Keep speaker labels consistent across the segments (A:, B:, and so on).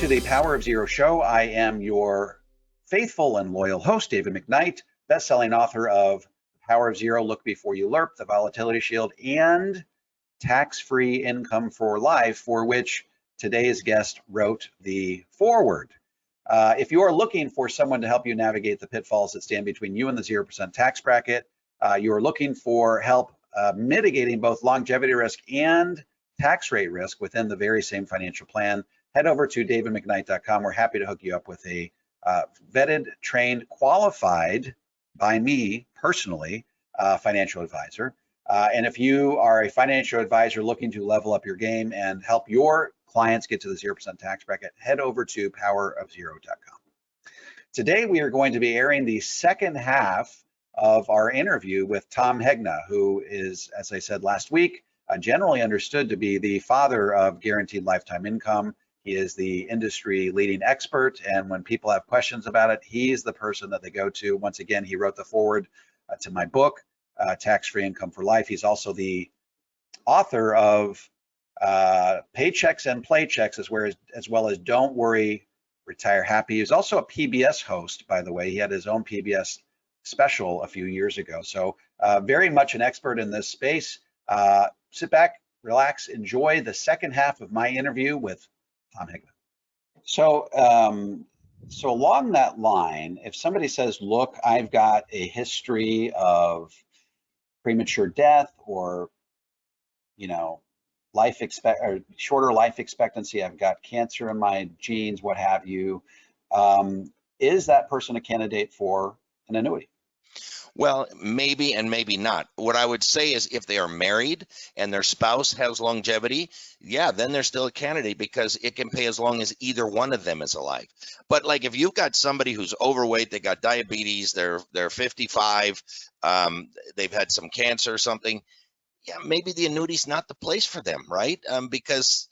A: to the Power of Zero show. I am your faithful and loyal host, David McKnight, best-selling author of The Power of Zero, Look Before You Lerp, The Volatility Shield, and Tax-Free Income for Life, for which today's guest wrote the foreword. If you are looking for someone to help you navigate the pitfalls that stand between you and the 0% tax bracket, you are looking for help mitigating both longevity risk and tax rate risk within the very same financial plan, head over to davidmcknight.com. We're happy to hook you up with a vetted, trained, qualified by me personally financial advisor. And if you are a financial advisor looking to level up your game and help your clients get to the 0% tax bracket, head over to powerofzero.com. Today, we are going to be airing the second half of our interview with Tom Hegna, who is, as I said last week, generally understood to be the father of guaranteed lifetime income. He is the industry leading expert, and when people have questions about it, he's the person that they go to. Once again, he wrote the foreword to my book, Tax-Free Income for Life. He's also the author of Paychecks and Playchecks, as well as Don't Worry, Retire Happy. He's also a PBS host, by the way. He had his own PBS special a few years ago. So very much an expert in this space. Sit back, relax, enjoy the second half of my interview with Tom Hegna. So along that line, if somebody says, look, I've got a history of premature death or, shorter life expectancy, I've got cancer in my genes, what have you, is that person a candidate for an annuity?
B: Well, maybe and maybe not. What I would say is if they are married and their spouse has longevity, yeah, then they're still a candidate because it can pay as long as either one of them is alive. But like if you've got somebody who's overweight, they got diabetes, they're 55, they've had some cancer or something, yeah, maybe the annuity's not the place for them, right? Because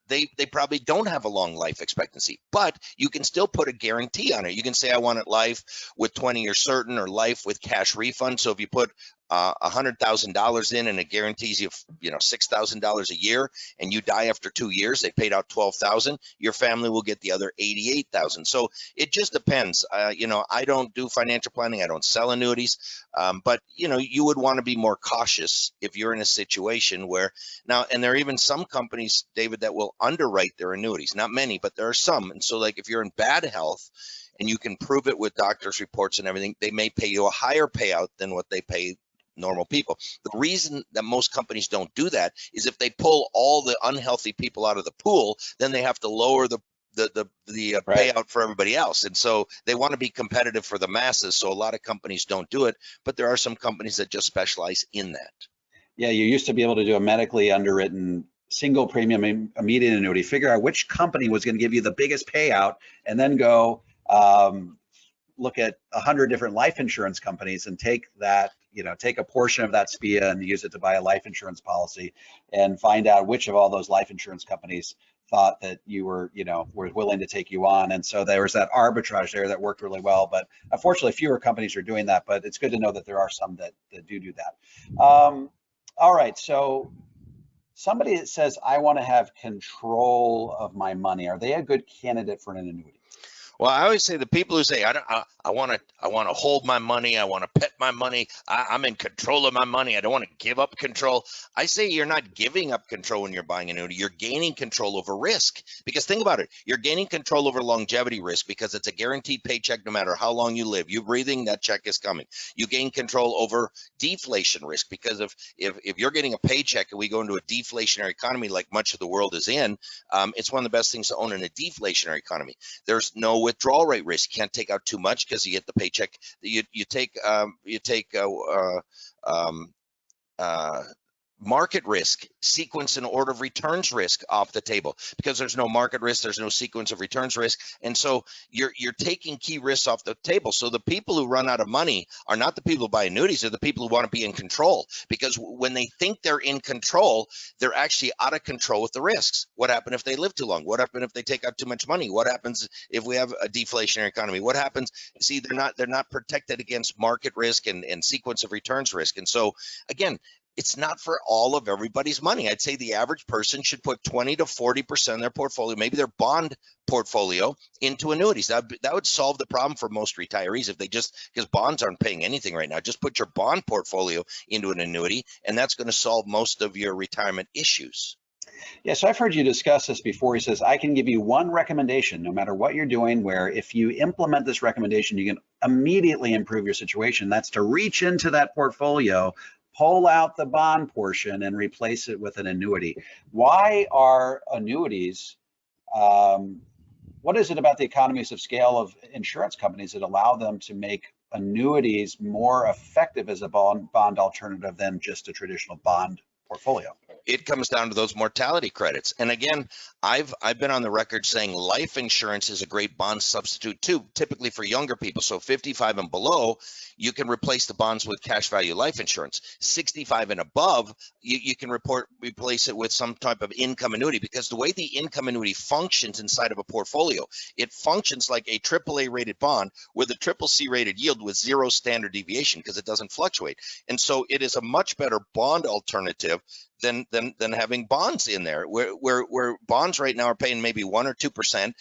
B: they probably don't have a long life expectancy, but you can still put a guarantee on it. You can say, I want it life with 20 years certain or life with cash refund. So if you put $100,000 in and it guarantees you, $6,000 a year, and you die after 2 years, they paid out $12,000. Your family will get the other $88,000. So it just depends. I don't do financial planning. I don't sell annuities, but you would want to be more cautious if you're in a situation where now, and there are even some companies, David, that will underwrite their annuities. Not many, but there are some. And so, like if you're in bad health, and you can prove it with doctors' reports and everything, they may pay you a higher payout than what they pay normal people. The reason that most companies don't do that is if they pull all the unhealthy people out of the pool, then they have to lower the right. Payout for everybody else. And so they want to be competitive for the masses. So a lot of companies don't do it, but there are some companies that just specialize in that.
A: Yeah, you used to be able to do a medically underwritten single premium immediate annuity, figure out which company was going to give you the biggest payout, and then go look at 100 different life insurance companies and take a portion of that SPIA and use it to buy a life insurance policy and find out which of all those life insurance companies thought that you were willing to take you on. And so there was that arbitrage there that worked really well. But unfortunately, fewer companies are doing that, but it's good to know that there are some that do that. All right, so somebody that says, I want to have control of my money, are they a good candidate for an annuity?
B: Well, I always say the people who say, I want to hold my money, I want to pet my money, I'm in control of my money, I don't want to give up control. I say you're not giving up control when you're buying an annuity, you're gaining control over risk. Because think about it, you're gaining control over longevity risk because it's a guaranteed paycheck no matter how long you live. You're breathing, that check is coming. You gain control over deflation risk because if you're getting a paycheck and we go into a deflationary economy like much of the world is in, it's one of the best things to own in a deflationary economy. There's no withdrawal rate risk. You can't take out too much because you get the paycheck. You take market risk, sequence and order of returns risk off the table because there's no market risk, there's no sequence of returns risk, and so you're taking key risks off the table. So the people who run out of money are not the people who buy annuities, they're the people who want to be in control, because when they think they're in control, they're actually out of control with the risks. What happened if they live too long? What happened if they take out too much money? What happens if we have a deflationary economy? What happens? See, they're not protected against market risk and sequence of returns risk. And so again, it's not for all of everybody's money. I'd say the average person should put 20 to 40% of their portfolio, maybe their bond portfolio, into annuities. That would solve the problem for most retirees if they just, because bonds aren't paying anything right now, just put your bond portfolio into an annuity, and that's going to solve most of your retirement issues.
A: Yeah, so I've heard you discuss this before. He says, I can give you one recommendation, no matter what you're doing, where if you implement this recommendation, you can immediately improve your situation. That's to reach into that portfolio, pull out the bond portion, and replace it with an annuity. Why are annuities, what is it about the economies of scale of insurance companies that allow them to make annuities more effective as a bond alternative than just a traditional bond portfolio?
B: It comes down to those mortality credits. And again, I've been on the record saying life insurance is a great bond substitute too, typically for younger people. So 55 and below, you can replace the bonds with cash value life insurance. 65 and above, you can replace it with some type of income annuity, because the way the income annuity functions inside of a portfolio, it functions like a AAA rated bond with a CCC rated yield with 0 standard deviation, because it doesn't fluctuate. And so it is a much better bond alternative than having bonds in there, where bonds right now are paying maybe 1 or 2%.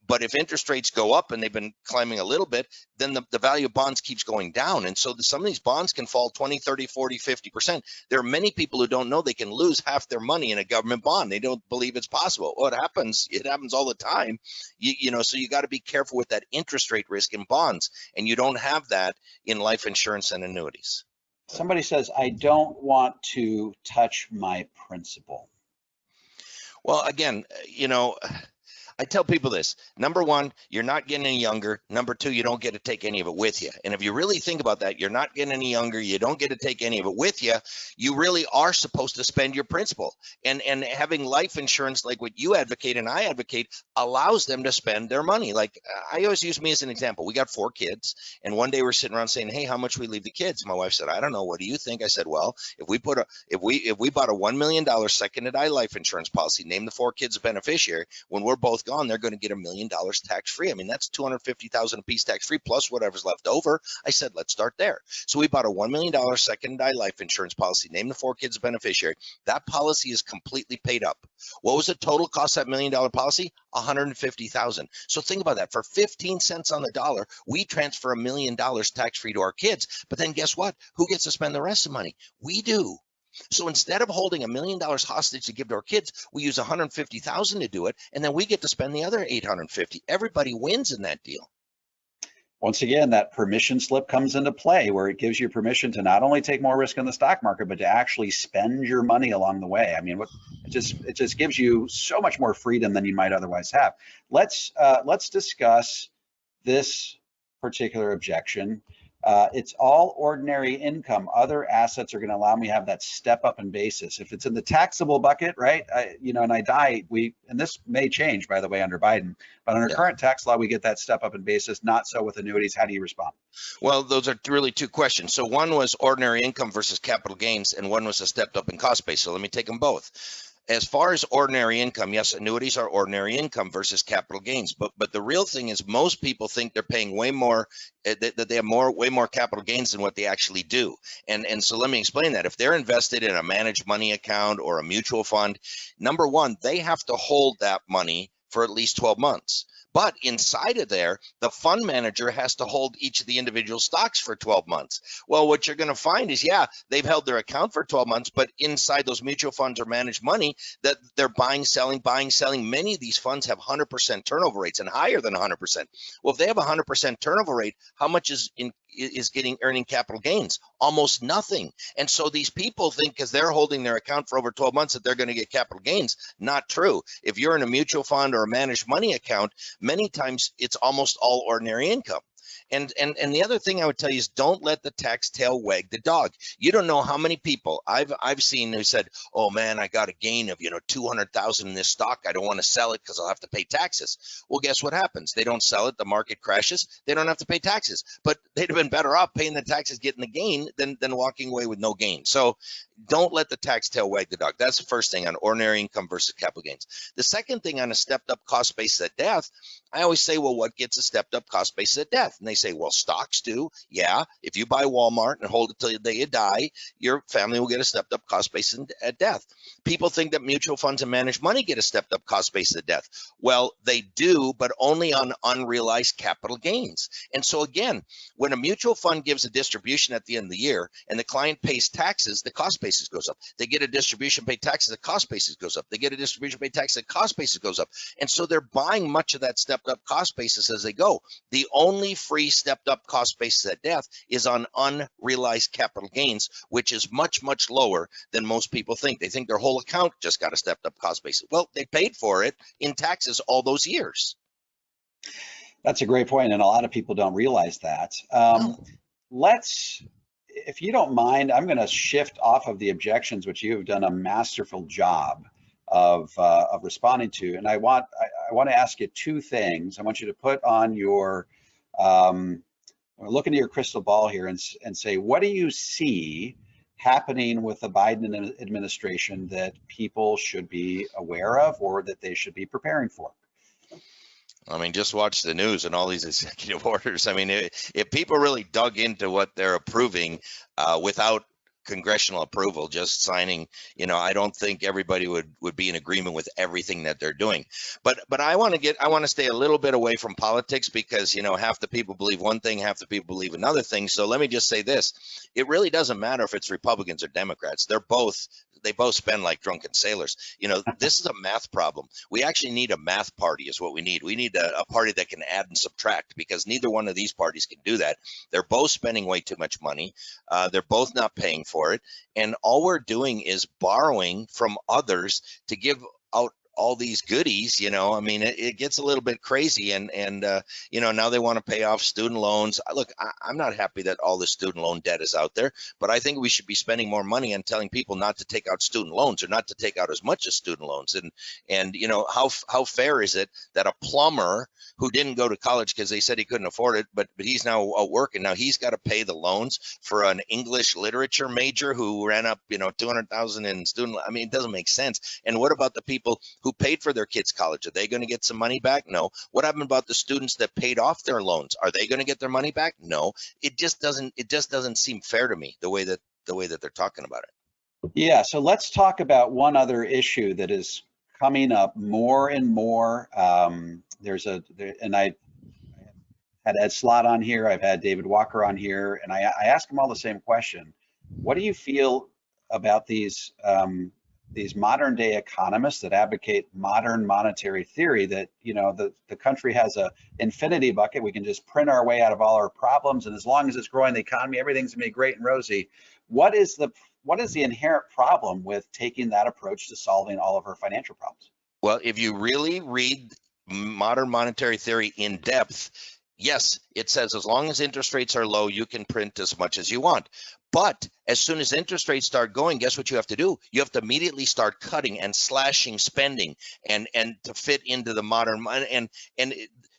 B: But if interest rates go up, and they've been climbing a little bit, then the value of bonds keeps going down. And so some of these bonds can fall 20, 30, 40, 50%. There are many people who don't know they can lose half their money in a government bond. They don't believe it's possible. Well, it happens all the time. So you got to be careful with that interest rate risk in bonds. And you don't have that in life insurance and annuities.
A: Somebody says, I don't want to touch my principal.
B: Well, again, I tell people this. Number one, you're not getting any younger. Number two, you don't get to take any of it with you. And if you really think about that, you're not getting any younger. You don't get to take any of it with you. You really are supposed to spend your principal. And having life insurance, like what you advocate and I advocate, allows them to spend their money. Like I always use me as an example. We got 4 kids, and one day we're sitting around saying, "Hey, how much we leave the kids?" My wife said, "I don't know. What do you think?" I said, "Well, if we bought a $1 million second to die life insurance policy, name the 4 kids a beneficiary, when we're both gone, they're going to get $1 million tax-free. I mean, that's $250,000 a piece tax-free plus whatever's left over." I said, let's start there. So we bought a $1 million second die life insurance policy, named the 4 kids a beneficiary. That policy is completely paid up. What was the total cost of that $1 million policy? $150,000. So think about that. For 15 cents on the dollar, we transfer $1 million tax-free to our kids. But then guess what? Who gets to spend the rest of the money? We do. So instead of holding $1 million hostage to give to our kids, we use $150,000 to do it, and then we get to spend the other $850. Everybody wins in that deal.
A: Once again, that permission slip comes into play, where it gives you permission to not only take more risk in the stock market, but to actually spend your money along the way. I mean, it just gives you so much more freedom than you might otherwise have. Let's discuss this particular objection. It's all ordinary income. Other assets are going to allow me to have that step up in basis. If it's in the taxable bucket, right? And I die, and this may change, by the way, under Biden, but under current tax law, we get that step up in basis. Not so with annuities. How do you respond?
B: Well, those are really 2 questions. So one was ordinary income versus capital gains, and one was a stepped up in cost base. So let me take them both. As far as ordinary income, yes, annuities are ordinary income versus capital gains. But the real thing is, most people think they're paying way more, that they have way more capital gains than what they actually do. And so let me explain that. If they're invested in a managed money account or a mutual fund, number one, they have to hold that money for at least 12 months. But inside of there, the fund manager has to hold each of the individual stocks for 12 months. Well, what you're going to find is, yeah, they've held their account for 12 months, but inside those mutual funds or managed money, that they're buying, selling. Many of these funds have 100% turnover rates and higher than 100%. Well, if they have a 100% turnover rate, how much is earning capital gains? Almost nothing. And so these people think, because they're holding their account for over 12 months, that they're going to get capital gains. Not true. If you're in a mutual fund or a managed money account, many times it's almost all ordinary income. And the other thing I would tell you is, don't let the tax tail wag the dog. You don't know how many people I've seen who said, "Oh man, I got a gain of 200,000 in this stock. I don't want to sell it because I'll have to pay taxes." Well, guess what happens? They don't sell it. The market crashes. They don't have to pay taxes. But they'd have been better off paying the taxes, getting the gain, than walking away with no gain. So don't let the tax tail wag the dog. That's the first thing on ordinary income versus capital gains. The second thing on a stepped up cost basis at death, I always say, well, what gets a stepped up cost basis at death? And they say, well, stocks do. Yeah, if you buy Walmart and hold it till the day you die, your family will get a stepped up cost basis at death. People think that mutual funds and managed money get a stepped up cost basis at death. Well, they do, but only on unrealized capital gains. And so again, when a mutual fund gives a distribution at the end of the year and the client pays taxes, the cost basis goes up. They get a distribution, pay taxes, the cost basis goes up. They get a distribution, pay taxes, the cost basis goes up. And so they're buying much of that stepped up cost basis as they go. The only free stepped up cost basis at death is on unrealized capital gains, which is much, much lower than most people think. They think their whole account just got a stepped up cost basis. Well, they paid for it in taxes all those years.
A: That's a great point, and a lot of people don't realize that.
B: No.
A: Let's, if you don't mind, I'm going to shift off of the objections, which you have done a masterful job of responding to. And I want to ask you two things. I want you to put on your, look into your crystal ball here and say, what do you see happening with the Biden administration that people should be aware of or that they should be preparing for?
B: I mean, just watch the news and all these executive orders. I mean, if people really dug into what they're approving without congressional approval, just signing, I don't think everybody would be in agreement with everything that they're doing. But I want to stay a little bit away from politics because, half the people believe one thing, half the people believe another thing. So let me just say this. It really doesn't matter if it's Republicans or Democrats. They both spend like drunken sailors. This is a math problem. We actually need a math party is what we need. We need a party that can add and subtract because neither one of these parties can do that. They're both spending way too much money. They're both not paying for it. And all we're doing is borrowing from others to give out all these goodies. I mean, it gets a little bit crazy and now they want to pay off student loans. Look, I'm not happy that all the student loan debt is out there, but I think we should be spending more money on telling people not to take out student loans or not to take out as much as student loans. And how fair is it that a plumber who didn't go to college because they said he couldn't afford it, but he's now out working. Now he's got to pay the loans for an English literature major who ran up, $200,000 in student. I mean, it doesn't make sense. And what about the people who paid for their kids' college? Are they going to get some money back? No. What happened about the students that paid off their loans? Are they going to get their money back? No. It just doesn't seem fair to me the way that they're talking about it.
A: Yeah. So let's talk about one other issue that is coming up more and more. And I had Ed Slott on here. I've had David Walker on here, and I ask them all the same question. What do you feel about these modern day economists that advocate modern monetary theory that, the country has a infinity bucket. We can just print our way out of all our problems. And as long as it's growing the economy, everything's gonna be great and rosy. What is the inherent problem with taking that approach to solving all of our financial problems?
B: Well, if you really read modern monetary theory in depth, yes, it says as long as interest rates are low, you can print as much as you want. But as soon as interest rates start going, guess what you have to do? You have to immediately start cutting and slashing spending and to fit into the modern and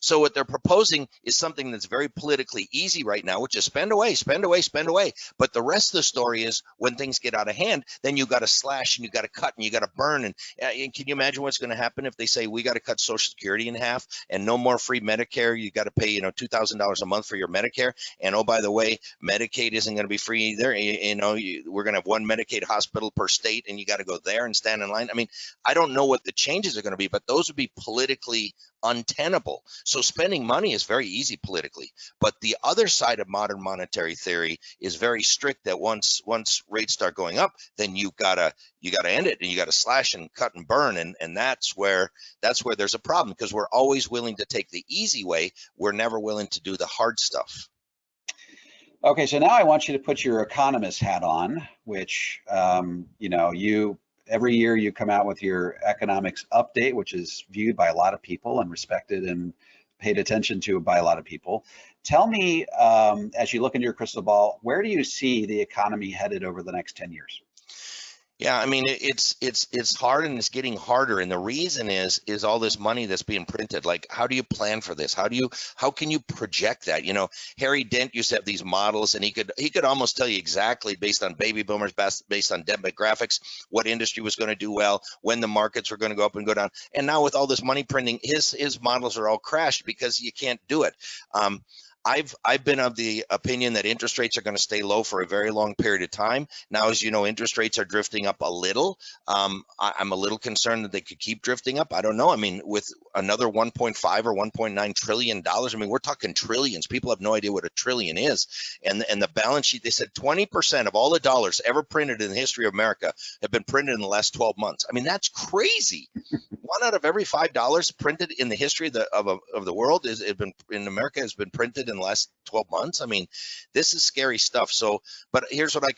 B: so what they're proposing is something that's very politically easy right now, which is spend away, spend away, spend away. But the rest of the story is when things get out of hand, then you got to slash and you got to cut and you got to burn. And can you imagine what's going to happen if they say we got to cut Social Security in half and no more free Medicare? You got to pay, $2,000 a month for your Medicare. And oh, by the way, Medicaid isn't going to be free either. We're going to have one Medicaid hospital per state, and you got to go there and stand in line. I mean, I don't know what the changes are going to be, but those would be politically untenable. So spending money is very easy politically, but the other side of modern monetary theory is very strict that once rates start going up, then you gotta end it and you gotta slash and cut and burn, and that's where there's a problem, because we're always willing to take the easy way. We're never willing to do the hard stuff.
A: Okay, so now I want you to put your economist hat on, which every year you come out with your economics update, which is viewed by a lot of people and respected and paid attention to by a lot of people. Tell me, as you look into your crystal ball, where do you see the economy headed over the next 10 years?
B: Yeah, I mean it's hard, and it's getting harder, and the reason is all this money that's being printed. Like, how do you plan for this? How can you project that? You know, Harry Dent used to have these models, and he could almost tell you exactly based on baby boomers, based on demographics, what industry was going to do well, when the markets were going to go up and go down. And now with all this money printing, his models are all crashed because you can't do it. I've been of the opinion that interest rates are going to stay low for a very long period of time. Now, as you know, interest rates are drifting up a little. I'm a little concerned that they could keep drifting up. I don't know. I mean, with another 1.5 or 1.9 trillion dollars, I mean, we're talking trillions. People have no idea what a trillion is. And the balance sheet, they said 20% of all the dollars ever printed in the history of America have been printed in the last 12 months. I mean, that's crazy. One out of every $5 printed in the history of the world has been in America has been printed in the last 12 months. I mean, this is scary stuff. So, but here's what I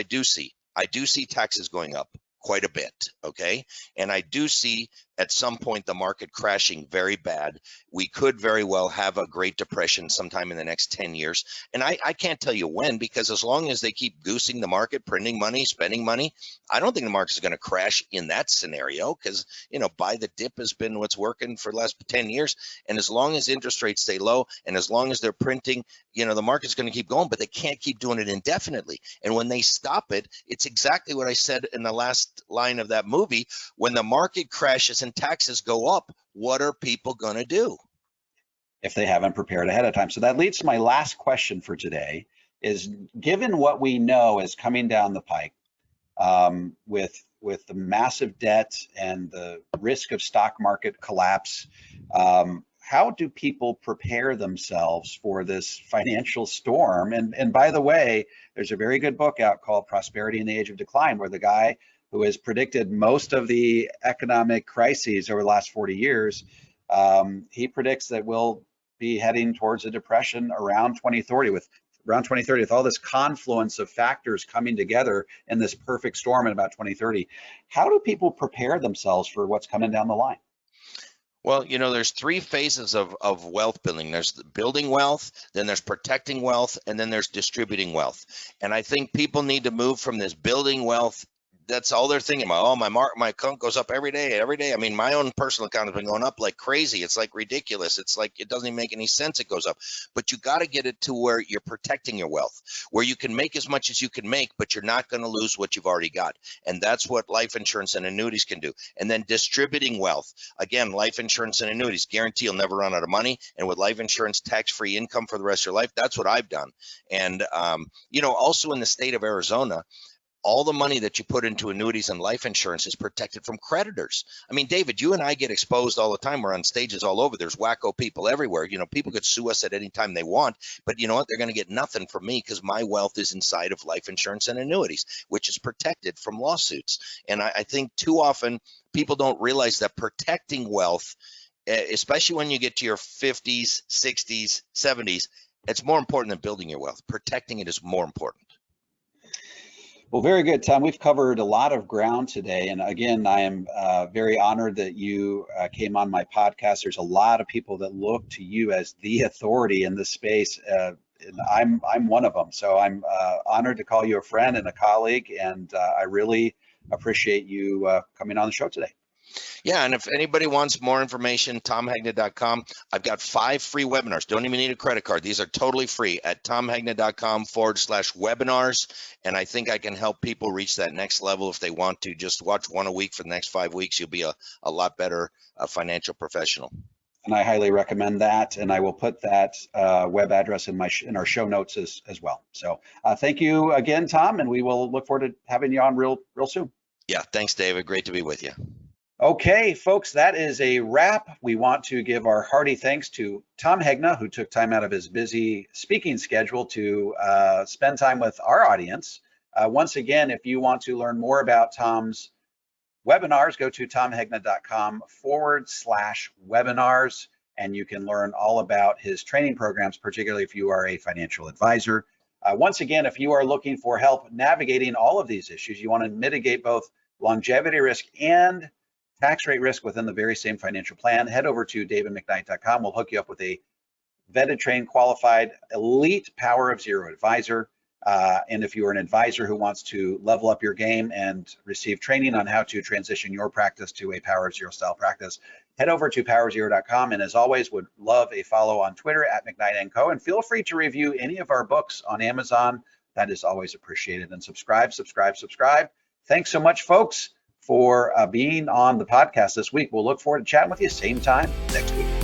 B: do see. I do see taxes going up quite a bit. Okay. And I do see at some point the market crashing very bad. We could very well have a Great Depression sometime in the next 10 years. And I can't tell you when, because as long as they keep goosing the market, printing money, spending money, I don't think the market is going to crash in that scenario, because, you know, buy the dip has been what's working for the last 10 years. And as long as interest rates stay low and as long as they're printing, you know, the market's going to keep going, but they can't keep doing it indefinitely. And when they stop it, it's exactly what I said in the last line of that movie. When the market crashes and taxes go up, what are people going to do?
A: If they haven't prepared ahead of time. So that leads to my last question for today is, given what we know is coming down the pike, with the massive debt and the risk of stock market collapse, how do people prepare themselves for this financial storm? And by the way, there's a very good book out called Prosperity in the Age of Decline, where the guy who has predicted most of the economic crises over the last 40 years, he predicts that we'll be heading towards a depression around 2030 with all this confluence of factors coming together in this perfect storm in about 2030. How do people prepare themselves for what's coming down the line?
B: Well, you know, there's three phases of wealth building. There's the building wealth, then there's protecting wealth, and then there's distributing wealth. And I think people need to move from this building wealth. That's all they're thinking about. Oh, my account goes up every day. I mean, my own personal account has been going up like crazy. It's like ridiculous. It's like, it doesn't even make any sense. It goes up, but you got to get it to where you're protecting your wealth, where you can make as much as you can make, but you're not going to lose what you've already got. And that's what life insurance and annuities can do. And then distributing wealth, again, life insurance and annuities guarantee you'll never run out of money. And with life insurance, tax-free income for the rest of your life. That's what I've done. And, you know, also in the state of Arizona, all the money that you put into annuities and life insurance is protected from creditors. I mean, David, you and I get exposed all the time. We're on stages all over. There's wacko people everywhere. You know, people could sue us at any time they want, but you know what? They're going to get nothing from me because my wealth is inside of life insurance and annuities, which is protected from lawsuits. And I think too often people don't realize that protecting wealth, especially when you get to your 50s, 60s, 70s, it's more important than building your wealth. Protecting it is more important.
A: Well, very good, Tom. We've covered a lot of ground today. And again, I am very honored that you came on my podcast. There's a lot of people that look to you as the authority in this space. And I'm one of them. So I'm honored to call you a friend and a colleague. And I really appreciate you coming on the show today.
B: Yeah, and if anybody wants more information, tomhegna.com. I've got 5 free webinars. Don't even need a credit card. These are totally free at tomhegna.com/webinars. And I think I can help people reach that next level if they want to. Just watch one a week for the next 5 weeks. You'll be a lot better financial professional.
A: And I highly recommend that. And I will put that web address in our show notes as well. So thank you again, Tom, and we will look forward to having you on real soon.
B: Yeah, thanks, David. Great to be with you.
A: Okay, folks, that is a wrap. We want to give our hearty thanks to Tom Hegna, who took time out of his busy speaking schedule to spend time with our audience. Once again, if you want to learn more about Tom's webinars, go to tomhegna.com/webinars, and you can learn all about his training programs, particularly if you are a financial advisor. Once again, if you are looking for help navigating all of these issues, you want to mitigate both longevity risk and tax rate risk within the very same financial plan, head over to davidmcknight.com. We'll hook you up with a vetted, trained, qualified, elite Power of Zero advisor. And if you're an advisor who wants to level up your game and receive training on how to transition your practice to a Power of Zero style practice, head over to powerzero.com. And as always, would love a follow on Twitter at McKnight & Co. And feel free to review any of our books on Amazon. That is always appreciated. And subscribe. Thanks so much, folks, for being on the podcast this week. We'll look forward to chatting with you same time next week.